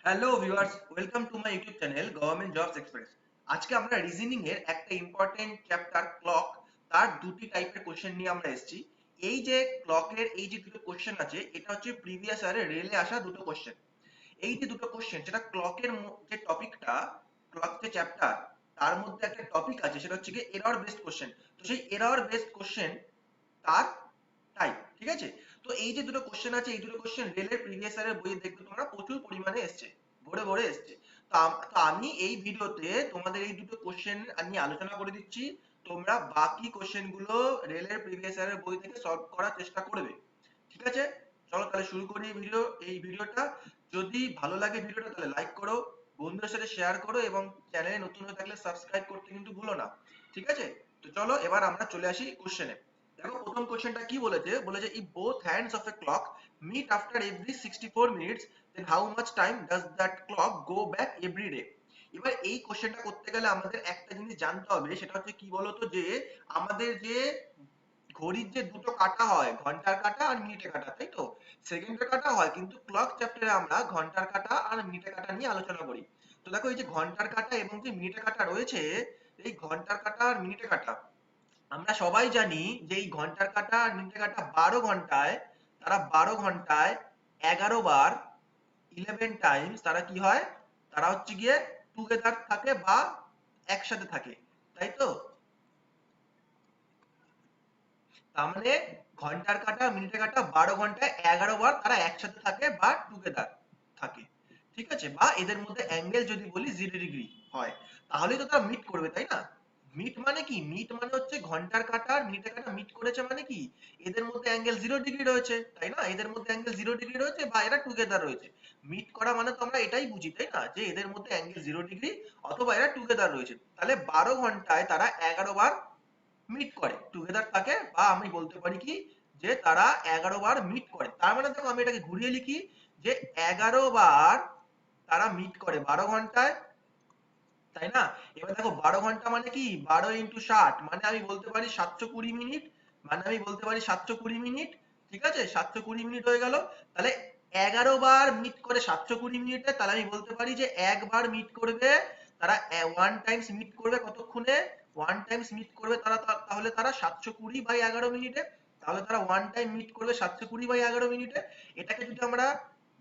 Hello viewers, welcome to my YouTube channel government jobs express. আজকে আমরা reasoning এর একটা ইম্পর্টেন্ট চ্যাপ্টার ক্লক, তার দুটি টাইপের কোশ্চেন নিয়ে আমরা এসেছি। এই যে ক্লকের এই যে দুটো কোশ্চেন আছে, এটা হচ্ছে প্রিভিয়াস ইয়ারে রেলে আসা দুটো কোশ্চেন। এই যে দুটো কোশ্চেন, যেটা ক্লকের যে টপিকটা, ক্লক যে চ্যাপ্টার, তার মধ্যে একটা টপিক আছে, সেটা হচ্ছে কি এরর বেসড কোশ্চেন। তো সেই এরর বেসড কোশ্চেন তার টাইপ, ঠিক আছে? তো এই যে দুটো কোশ্চেন আছে, এই দুটো কোশ্চেন রেলের প্রিভিয়াস ইয়ারের বইয়ে দেখবে তোমরা প্রচুর পরিমাণে এসছে, ভরে ভরে এসছে। তো আমি এই ভিডিওতে তোমাদের এই দুটো কোশ্চেন নিয়ে আলোচনা করে দিচ্ছি। তোমরা বাকি কোশ্চেন গুলো রেলের প্রিভিয়াস ইয়ারের বই থেকে সলভ করার চেষ্টা করবে, ঠিক আছে? চলো তাহলে শুরু করি এই ভিডিওটা। যদি ভালো লাগে ভিডিওটা তাহলে লাইক করো, বন্ধুদের সাথে শেয়ার করো এবং চ্যানেলে নতুন হয়ে থাকলে সাবস্ক্রাইব করতে কিন্তু ভুলো না, ঠিক আছে? তো চলো এবার আমরা চলে আসি কোশ্চেনে। দেখো প্রথম কোশ্চেনটা কি বলেছে, বলেছে if both hands of a clock meet after every 64 minutes, then how much time does that clock go back every day? এবার এই কোশ্চেনটা করতে গেলে আমাদের একটা জিনিস জানতে হবে, সেটা হচ্ছে কি বলতো, যে আমাদের যে ঘড়ির যে দুটো কাঁটা হয়, ঘন্টার কাঁটা আর মিনিটের কাঁটা, তাই তো? সেকেন্ডের কাঁটা হয়, কিন্তু ক্লক চ্যাপ্টারে আমরা ঘন্টার কাঁটা আর মিনিটের কাঁটা নিয়ে আলোচনা করি। তো দেখো এই যে ঘন্টার কাঁটা এবং যে মিনিটের কাঁটা রয়েছে, এই ঘন্টার কাঁটা আর মিনিটের কাঁটা আমরা সবাই জানি যে এই ঘন্টার কাঁটা আর মিনিটের কাঁটা 12 ঘন্টায়, তারা 12 ঘন্টায় 11 বার, 11 টাইমস তারা কি হয়, তারা হচ্ছে গিয়ে টুগেদার থাকে বা একসাথে থাকে, তাই তো? তার মানে ঘন্টার কাঁটা মিনিটের কাঁটা 12 ঘন্টায় 11 বার তারা একসাথে থাকে বা টুগেদার থাকে, ঠিক আছে? বা এদের মধ্যে অ্যাঙ্গেল যদি বলি 0 ডিগ্রি হয়, তাহলেই তো তারা মিট করবে, তাই না? মিট মানে কি? মিট মানে হচ্ছে ঘন্টার কাঁটা আর মিনিটের কাঁটা মিট করেছে, মানে কি এদের মধ্যে অ্যাঙ্গেল 0 ডিগ্রি রয়েছে, তাই না? এদের মধ্যে অ্যাঙ্গেল 0 ডিগ্রি রয়েছে বা এরা টুগেদার রয়েছে। মিট করা মানে তো আমরা এটাই বুঝি, তাই না, যে এদের মধ্যে অ্যাঙ্গেল 0 ডিগ্রি অথবা এরা টুগেদার রয়েছে। তাহলে 12 ঘন্টায় তারা 11 বার মিট করে, টুগেদার থাকে, বা আমি বলতে পারি কি, যে তারা 11 বার মিট করে। তার মানে দেখো আমি এটাকে ঘুরিয়ে লিখি, যে 11 বার তারা মিট করে 12 ঘন্টায়, তাই না? এবার দেখো 12 ঘন্টা মানে কি, 12 × 60, মানে আমি বলতে পারি 720 মিনিট, মানে আমি বলতে পারি 720 মিনিট, ঠিক আছে? 720 মিনিট হয়ে গেল। তাহলে 11 বার মিট করে 720 মিনিটে, তাহলে আমি বলতে পারি যে একবার মিট করবে তারা, ওয়ান টাইমস মিট করবে কতক্ষণে, ওয়ান টাইমস মিট করবে তারা, তাহলে তারা 720/11 মিনিটে। তাহলে তারা ওয়ান টাইম মিট করবে 720/11 মিনিটে। এটাকে যদি আমরা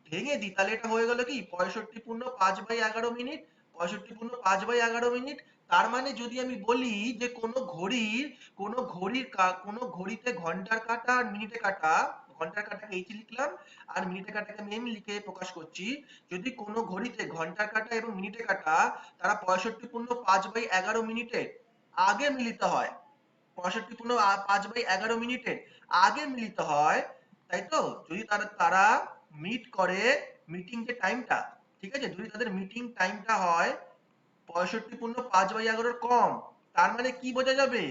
ভেঙে দিই তাহলে এটা হয়ে গেল কি 65 পূর্ণ 5/11 মিনিট, 65 পূর্ণ 5/11 মিনিট। তার মানে যদি আমি বলি যে কোনো ঘড়িতে ঘন্টার কাঁটা আর মিনিটে কাঁটা, ঘন্টার কাঁটাকে এইচ লিখলাম আর মিনিটের কাঁটাকে আমি এম লিখে প্রকাশ করছি, যদি কোনো ঘড়িতে ঘন্টার কাঁটা এবং মিনিটের কাঁটা তারা 65 পূর্ণ 5/11 মিনিটে আগে মিলিত হয়, 65 পূর্ণ 5/11 মিনিটের আগে মিলিত হয়, তাই তো? যদি তারা তারা মিট করে, মিটিং যে টাইমটা, ঠিক আছে, যদি তাদের মিটিং টাইমটা হয় 65 পূর্ণ 5/11 কম, তার মানে কি বোঝা যাবে,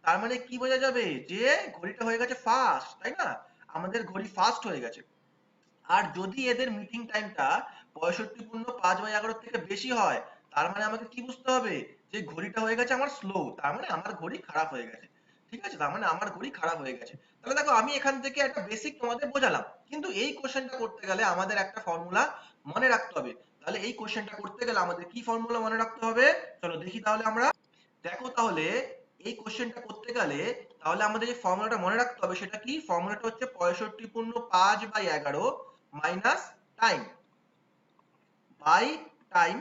তার মানে কি বোঝা যাবে, যে ঘড়িটা হয়ে গেছে ফাস্ট, তাই না? আমাদের ঘড়ি ফাস্ট হয়ে গেছে। আর যদি এদের মিটিং টাইমটা 65 পূর্ণ 5/11 থেকে বেশি হয়, তার মানে আমাকে কি বুঝতে হবে, যে ঘড়িটা হয়ে গেছে আমার স্লো, তার মানে আমার ঘড়ি খারাপ হয়ে গেছে, ঠিক আছে? তার মানে আমার ঘড়ি খারাপ হয়ে গেছে। তাহলে দেখো আমি এখান থেকে একটা বেসিক তোমাদের বোঝালাম, কিন্তু এই কোশ্চেনটা করতে গেলে আমাদের একটা ফর্মুলা মনে রাখতে হবে। তাহলে এই কোশ্চেনটা করতে গেলে আমাদের কি ফর্মুলা মনে রাখতে হবে, চলো দেখি তাহলে আমরা। দেখো তাহলে এই কোশ্চেনটা করতে গেলে তাহলে আমাদের যে ফর্মুলাটা মনে রাখতে হবে সেটা কি, ফর্মুলাটা হচ্ছে 65 পূর্ণ 5/11 minus time, by time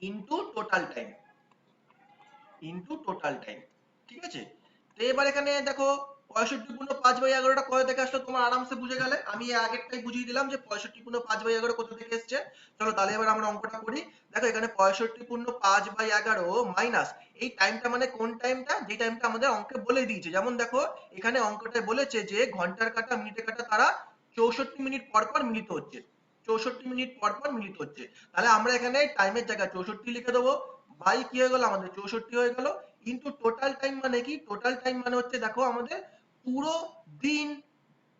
into total time, into total time, ঠিক আছে? তো এবার এখানে দেখো 65 পূর্ণ 5/11টা কোথা থেকে আসলো তোমরা আরামসে বুঝে গেলে, আমি এর আগেরটাই বুঝিয়ে দিলাম যে 65 পূর্ণ 5/11 কোথা থেকে এসছে। চলো তাহলে এবার আমরা অঙ্কটা করি। দেখো এখানে 65 পূর্ণ 5/11 মাইনাস এই টাইমটা, মানে কোন টাইমটা, যে টাইমটা আমাদের অঙ্কে বলে দিয়েছে। যেমন দেখো এখানে অঙ্কটায় বলেছে যে ঘন্টার কাঁটা মিনিটের কাঁটা তারা 64 মিনিট পর পর মিলিত হচ্ছে, 64 মিনিট পর পর মিলিত হচ্ছে। তাহলে আমরা এখানে টাইমের জায়গায় 64 লিখে দেবো, বাই কি হয়ে গেল আমাদের 64 হয়ে গেল, ইনটু টোটাল টাইম মানে কি, টোটাল টাইম মানে হচ্ছে দেখো আমাদের পুরো দিন,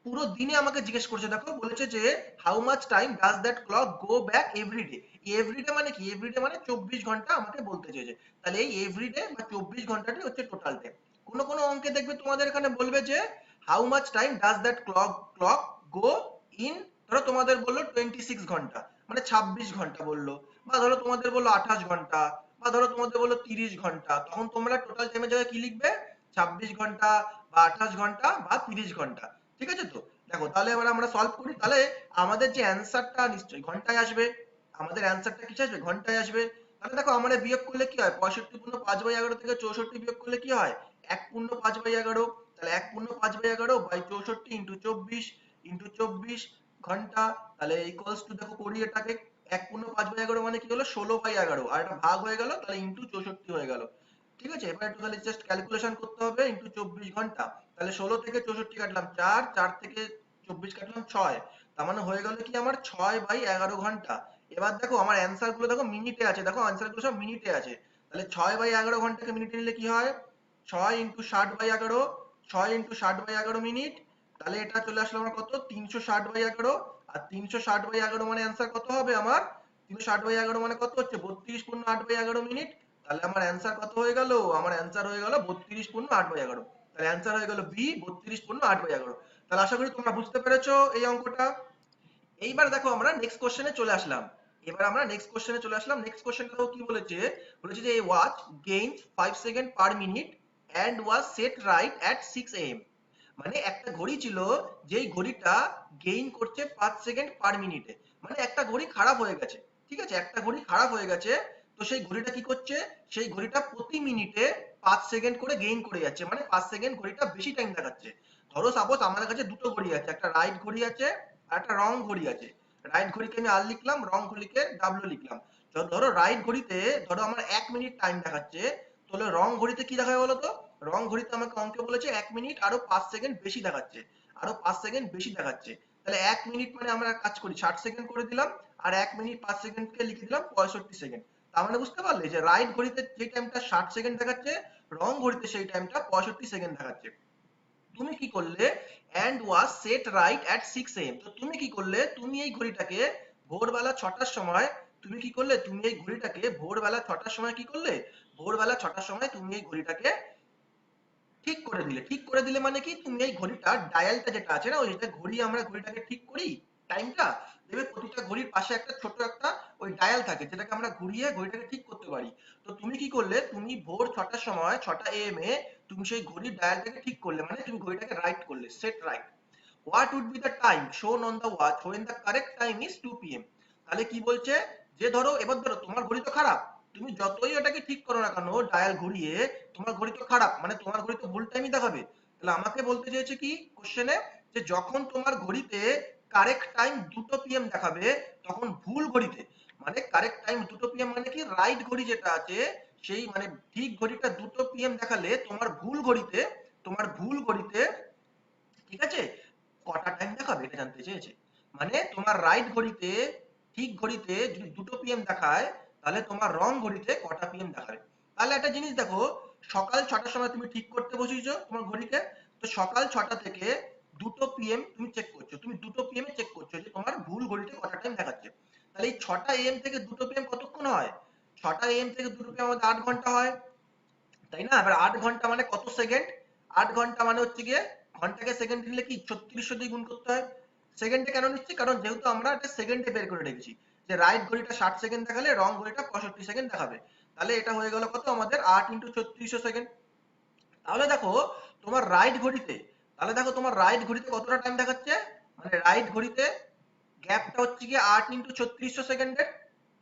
পুরো দিনে আমাকে জিজ্ঞেস করছে, দেখো বলেছে যে how much time does that clock go back every day. Every day মানে কি, এভরিডে মানে 24 ঘন্টা আমাকে বলতে চেয়েছে। তাহলে এই এভরিডে বা 24 ঘন্টাটি হচ্ছে টোটাল টাইম। কোনো কোনো অঙ্কে দেখবে তোমাদের এখানে বলবে যে how much time does that clock clock go in, ধরো তোমাদের বললো 26 ঘন্টা, মানে 26 ঘন্টা বললো, বা ধরো তোমাদের বললো 28 ঘন্টা, বা ধরো তোমাদের বললো 30 ঘন্টা, তখন তোমরা টোটাল টাইমের জায়গায় কি লিখবে? 26 ঘন্টা বা 28 ঘন্টা বা 30 ঘন্টা। ঠিক আছে তো? দেখো তাহলে এবার আমরা সলভ করি, তাহলে আমাদের যে অ্যান্সারটা নিশ্চয়ই ঘন্টায় আসবে, আমাদের অ্যান্সারটা কিসে আসবে? ঘন্টায় আসবে। তাহলে দেখো আমরা বিয়োগ করলে কি হয়, 65 পূর্ণ 5/11 থেকে 64 বিয়োগ করলে কি হয়? 1 পূর্ণ 5/11। তাহলে 1 পূর্ণ 5/11 বাই 64 ইন্টু 24 ঘন্টা। তাহলে ইকুয়ালস টু দেখো করি এটাকে, 1 পূর্ণ 5/11 মানে কি হলো? 16/11, আর এটা ভাগ হয়ে গেল, তাহলে ইন্টু 64 হয়ে গেল। ঠিক আছে, এবার একটু খালি জাস্ট ক্যালকুলেশন করতে হবে, ইন্টু 24 ঘন্টা। তাহলে 16 থেকে 64 কাটলাম 4, 4 থেকে 24 কাটলাম 6, তার মানে হয়ে গেল কি আমার 6/11 ঘন্টা। এবার দেখো আমার অ্যান্সার গুলো দেখো মিনিটে আছে, দেখো অ্যান্সার গুলো সব মিনিটে আছে। তাহলে 6/11 ঘন্টাকে মিনিটে নিলে কি হয়? 6 ইন্টু 60/11, 6 ইন্টু 60/11 মিনিট। তাহলে এটা চলে আসলো আমার কত? 360/11। আর 360/11 মানে অ্যান্সার কত হবে আমার? 360/11 মানে কত হচ্ছে? 32 পূর্ণ 8/11 মিনিট। তাহলে আমার অ্যান্সার কত হয়ে গেল? আমার অ্যান্সার হয়ে গেল 32 পূর্ণ 8/11। তাহলে অ্যান্সার হয়ে গেল বি, 32 পূর্ণ 8/11। তাহলে আশা করি তোমরা বুঝতে পেরেছো এই অঙ্কটা। এইবার দেখো আমরা নেক্সট কোশ্চেনে চলে আসলাম। এবার আমরা নেক্সট কোশ্চেনে চলে আসলাম। নেক্সট কোশ্চেনটাও কি বলেছে? বলেছে যে watch gains 5 second per minute and was set right at 6 am। মানে একটা ঘড়ি ছিল, যেই ঘড়িটা গেইন করছে 5 সেকেন্ড পার মিনিটে। মানে একটা ঘড়ি খারাপ হয়ে গেছে, ঠিক আছে, একটা ঘড়ি খারাপ হয়ে গেছে। তো সেই ঘড়িটা কি করছে? সেই ঘড়িটা প্রতি মিনিটে 5 সেকেন্ড করে গেইন করে যাচ্ছে, মানে 5 সেকেন্ড ঘড়িটা বেশি টাইম দেখাচ্ছে। ধরো সাপোজ আমাদের কাছে দুটো ঘড়ি আছে, একটা রাইট ঘড়ি আছে আর একটা রং ঘড়ি আছে। রাইট ঘড়িকে আমি আর লিখলাম, রং ঘড়িকে ডাব্লিউ লিখলাম। তো ধরো রাইট ঘড়িতে ধরো আমার 1 মিনিট টাইম দেখাচ্ছে, তাহলে রং ঘড়িতে কি দেখাবে বলো তো? রং ঘড়িতে আমাকে অঙ্কে বলেছে 1 মিনিট আরো 5 সেকেন্ড বেশি দেখাচ্ছে, আরো 5 সেকেন্ড বেশি দেখাচ্ছে। তাহলে 1 মিনিট মানে আমরা এক কাজ করি, 60 সেকেন্ড করে দিলাম, আর 1 মিনিট 5 সেকেন্ডকে লিখে দিলাম 65 সেকেন্ড। তার মানে বুঝতে পারলে যে রাইট ঘড়িতে যে টাইমটা 60 সেকেন্ড দেখাচ্ছে, রং ঘড়িতে সেই টাইমটা 65 সেকেন্ড দেখাচ্ছে। তুমি কি করলে? And was set right at 6 am। তো তুমি কি করলে? তুমি এই ঘড়িটাকে ভোরবেলা 6টার সময়, তুমি কি করলে? তুমি এই ঘড়িটাকে ভোরবেলা 6টার সময় কি করলে? ভোরবেলা 6টার সময় তুমি এই ঘড়িটাকে ঠিক করে দিলে। ঠিক করে দিলে মানে কি? তুমি এই ঘড়িটার ডায়ালটা যেটা আছে না, ওই যেটা ঘড়ি আমরা ঘড়িটাকে ঠিক করি টাইমটা, দেখবে প্রতিটা ঘড়ির পাশে একটা ছোট একটা ওই ডায়াল থাকে, যেটাকে আমরা ঘুরিয়ে ঘড়িটাকে ঠিক করতে পারি। তো তুমি কি করলে? তুমি ভোর 6টার সময় 6টা am এ তুমি সেই ঘড়ির ডায়ালটাকে ঠিক করলে, মানে তুমি ঘড়িটাকে রাইট করলে, set right. What would be the time shown on the watch when the correct time is 2 p.m? তাহলে কি বলছে? যে ধরো এবার ধরো তোমার ঘড়ি তো খারাপ, তুমি যতই ওটাকে ঠিক করো না কেন ডায়াল ঘুরিয়ে, তোমার ঘড়ি তো খারাপ, মানে তোমার ঘড়ি তো ভুল টাইমই দেখাবে। তাহলে আমাকে বলতে চেয়েছে কি কোশ্চেনে? যে যখন তোমার ঘড়িতে কারেক্ট টাইম 2 p.m দেখাবে, তখন ভুল ঘড়িতে, মানে কারেক্ট টাইম 2 p.m মানে কি? রাইট ঘড়ি যেটা আছে সেই মানে ঠিক ঘড়িটা 2 p.m দেখালে তোমার ভুল ঘড়িতে, তোমার ভুল ঘড়িতে, ঠিক আছে, কটা টাইম দেখাবে এটা জানতে চেয়েছে। মানে তোমার রাইট ঘড়িতে, ঠিক ঘড়িতে যদি 2 p.m দেখায়, তাহলে তোমার রং ঘড়িতে কটা পিএম দেখাবে। তাহলে একটা জিনিস দেখো, সকাল 6টার সময় তুমি ঠিক করতে বসেছো তোমার ঘড়িকে, তো সকাল 6টা থেকে 2 p.m তুমি চেক করছো, তুমি 2 p.m চেক করছো যে তোমার ভুল ঘড়িতে কটা টাইম দেখাচ্ছে। তাহলে এই 6টা am থেকে 2 p.m কতক্ষণ হয়? 6টা am থেকে 2 pm আমাদের 8 ঘন্টা হয়, তাই না? এবার 8 ঘন্টা মানে কত সেকেন্ড? 8 ঘন্টা মানে হচ্ছে গিয়ে, ঘন্টাকে সেকেন্ড নিলে কি 3600 দিয়ে গুণ করতে হয়। সেকেন্ডে কেন নিচ্ছি? কারণ যেহেতু আমরা এটা সেকেন্ডে বের করে রেখেছি, যে রাইট ঘড়িটা 60 সেকেন্ড দেখালে রং ঘড়িটা 65 সেকেন্ড দেখাবে। তাহলে এটা হয়ে গেল কত আমাদের? 8 ইন্টু 3600 সেকেন্ড। তাহলে দেখো তোমার রাইট ঘড়িতে, তাহলে দেখো তোমার রাইট ঘড়িতে কতটা টাইম দেখাচ্ছে? মানে রাইট ঘড়িতে গ্যাপটা হচ্ছে গিয়ে 8 ইন্টু 3600 সেকেন্ডের।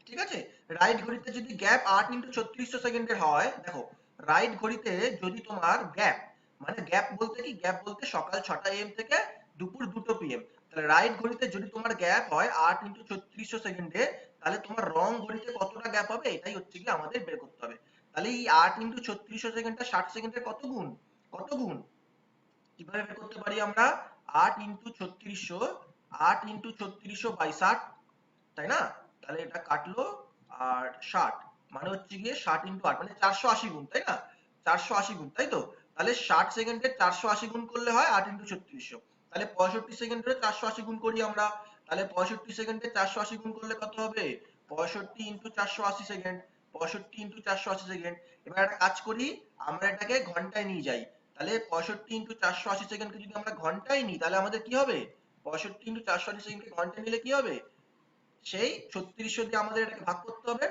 ঠিক আছে, রাইট ঘড়িতে যদি গ্যাপ 8 ইন্টু 3600 সেকেন্ডের হয়, দেখো রাইট ঘড়িতে যদি তোমার গ্যাপ, মানে গ্যাপ বলতে কি? গ্যাপ বলতে সকাল 6টা এম থেকে দুপুর 2 PM। তাহলে রাইট ঘড়িতে যদি তোমার গ্যাপ হয় 8 ইন্টু 3600 সেকেন্ডে, তাহলে তোমার রং ঘড়িতে কতটা গ্যাপ হবে? এটাই হচ্ছে কি আমাদের বের করতে হবে। তাহলে এই 8 ইন্টু 3600 সেকেন্ডটা 60 সেকেন্ডের কত গুণ? কত গুণ? কিভাবে বের করতে পারি আমরা? 8 ইন্টু 3600, 8 ইন্টু 3600 বাই 60, তাই না? তাহলে এটা কাটলো আর 60, মানে হচ্ছে গিয়ে 60 ইন্টু 8 মানে 480 গুণ, তাই না? 480 গুণ, তাই তো? তাহলে 60 সেকেন্ডে 480 গুণ করলে হয় 8 ইন্টু 3600। তাহলে 65 সেকেন্ডে 480 গুণ করি আমরা। তাহলে 65 সেকেন্ডে 480 গুণ করলে কত হবে? 65 ইন্টু 480 সেকেন্ড, 65 ইন্টু 480 সেকেন্ড। এবার একটা কাজ করি, আমরা এটাকে ঘন্টায় নিয়ে যাই। তাহলে 65 ইন্টু 480 সেকেন্ডকে যদি আমরা ঘন্টায় নিই, তাহলে আমাদের কি হবে? 65 ইন্টু 480 সেকেন্ডকে ঘন্টায় নিলে কি হবে? সেই 3600 দিয়ে আমাদের এটাকে ভাগ করতে হবে,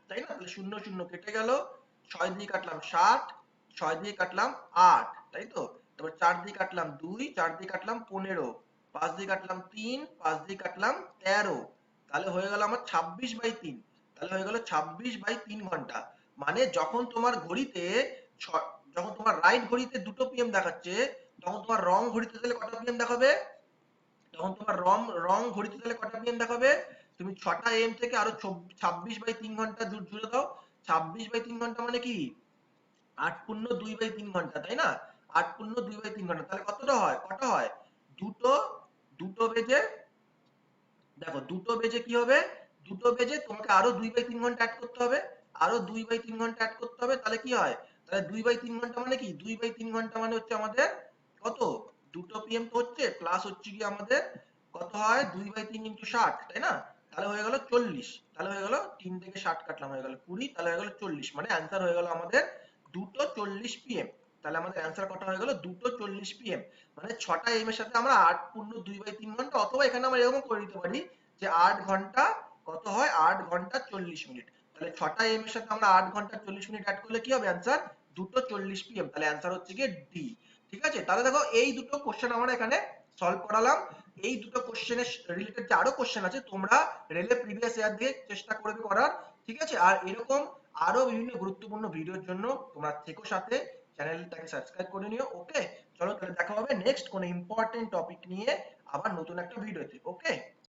তাই না? তাহলে 0 0 কেটে গেল, 6 দিয়ে কাটলাম 60, 6 দিয়ে কাটলাম 8, তাই তো? তারপর 4 দিয়ে কাটলাম 2, 4 দিয়ে কাটলাম 15, 5 দিয়ে কাটলাম 3, 5 দিয়ে কাটলাম 13, তাহলে হয়ে গেল আমার 26/3, তাহলে হয়ে গেল 26/3 ঘন্টা। মানে যখন তোমার ঘড়িতে যখন তোমার রাইট ঘড়িতে 2টো PM দেখাচ্ছে, তখন তোমার রং ঘড়িতে তাহলে কটা PM দেখাবে? তখন তোমার রং ঘড়িতে তাহলে কটা PM দেখাবে? তুমি 6টা AM থেকে আরো 26/3 ঘন্টা জুড়ে দাও। 26/3 ঘন্টা মানে কি? 8 পূর্ণ 2/3 ঘন্টা, তাই না? 8 পূর্ণ 2/3 ঘন্টা, তাহলে কতটা হয়, কটা হয়? দুটো, দুটো বেজে, দেখো দুটো বেজে কি হবে, দুটো বেজে তোমাকে আরো 2/3 ঘন্টা অ্যাড করতে হবে, আরো 2/3 ঘন্টা অ্যাড করতে হবে, তাহলে কি হয়? তাহলে 2/3 ঘন্টা মানে কি? 2/3 ঘন্টা মানে হচ্ছে আমাদের কত? দুটো PM তো হচ্ছে, প্লাস হচ্ছে কি আমাদের কত হয়? 2/3 ইন্টু 60, তাই না? তাহলে হয়ে গেল 40, তাহলে হয়ে গেল 3 থেকে 60 কাটলাম, হয়ে গেল 20, তাহলে হয়ে গেল 40, মানে অ্যান্সার হয়ে গেল আমাদের 2:40 PM। তাহলে আমাদের অ্যান্সার কটা হয়ে গেল? 2:40 PM। মানে 6টা এম এর সাথে আমরা 8 পূর্ণ 2/3 ঘন্টা, অথবা এখানে আমরা এরকম করে দিতে পারি যে 8 ঘন্টা কত হয়? 8 ঘন্টা 40 মিনিট। তাহলে 6টা এম এর সাথে আমরা 8 ঘন্টা 40 মিনিট অ্যাড করলে কি হবে অ্যান্সার? 2:40 PM। তাহলে অ্যান্সার হচ্ছে গিয়ে ডি। ঠিক আছে, তাহলে দেখো এই দুটো কোশ্চেন আমরা এখানে সলভ করালাম। এই দুটো কোশ্চেনের রিলেটেড যে আরো কোশ্চেন আছে, তোমরা রেলের প্রিভিয়াস ইয়ার দিয়ে চেষ্টা করবে করার। ঠিক আছে, আর এরকম আরো বিভিন্ন গুরুত্বপূর্ণ ভিডিওর জন্য তোমরা থেকো সাথে, চ্যানেলটাকে সাবস্ক্রাইব করে নিও। ওকে, চলো তাহলে দেখা হবে নেক্সট কোনো ইম্পর্টেন্ট টপিক নিয়ে আবার নতুন একটা ভিডিওতে। ওকে।